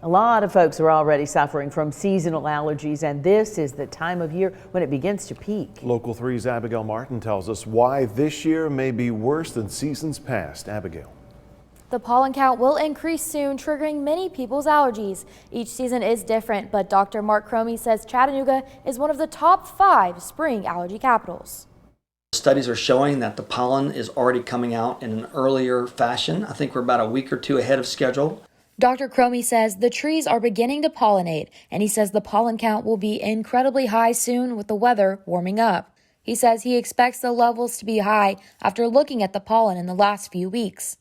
A lot of folks are already suffering from seasonal allergies, and this is the time of year when it begins to peak. Local 3's Abigail Martin tells us why this year may be worse than seasons past. Abigail. The pollen count will increase soon, triggering many people's allergies. Each season is different, but Dr. Marc Cromie says Chattanooga is one of the top 5 spring allergy capitals. Studies are showing that the pollen is already coming out in an earlier fashion. I think we're about a week or 2 ahead of schedule. Dr. Cromie says the trees are beginning to pollinate, and he says the pollen count will be incredibly high soon with the weather warming up. He says he expects the levels to be high after looking at the pollen in the last few weeks.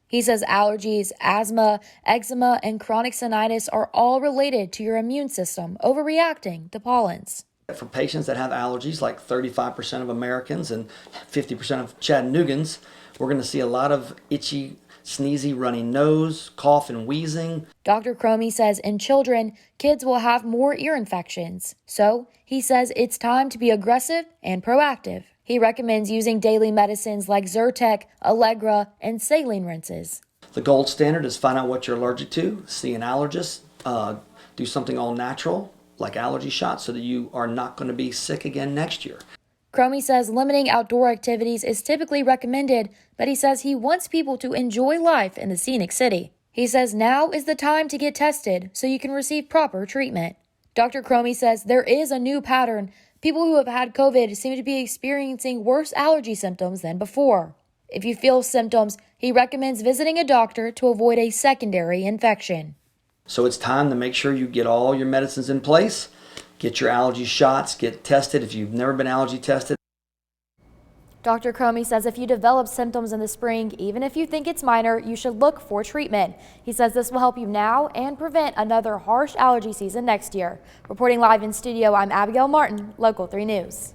He says allergies, asthma, eczema, and chronic sinusitis are all related to your immune system overreacting to pollens. For patients that have allergies, like 35% of Americans and 50% of Chattanoogans, we're going to see a lot of itchy, sneezy, runny nose, cough, and wheezing. Dr. Cromie says in children, kids will have more ear infections. So he says it's time to be aggressive and proactive. He recommends using daily medicines like Zyrtec, Allegra, and saline rinses. The gold standard is find out what you're allergic to, see an allergist, do something all natural like allergy shots so that you are not going to be sick again next year. Cromie says limiting outdoor activities is typically recommended, but he says he wants people to enjoy life in the scenic city. He says now is the time to get tested so you can receive proper treatment. Dr. Cromie says there is a new pattern. People who have had COVID seem to be experiencing worse allergy symptoms than before. If you feel symptoms, he recommends visiting a doctor to avoid a secondary infection. So it's time to make sure you get all your medicines in place. Get your allergy shots, get tested if you've never been allergy tested. Dr. Cromie says if you develop symptoms in the spring, even if you think it's minor, you should look for treatment. He says this will help you now and prevent another harsh allergy season next year. Reporting live in studio, I'm Abigail Martin, Local 3 News.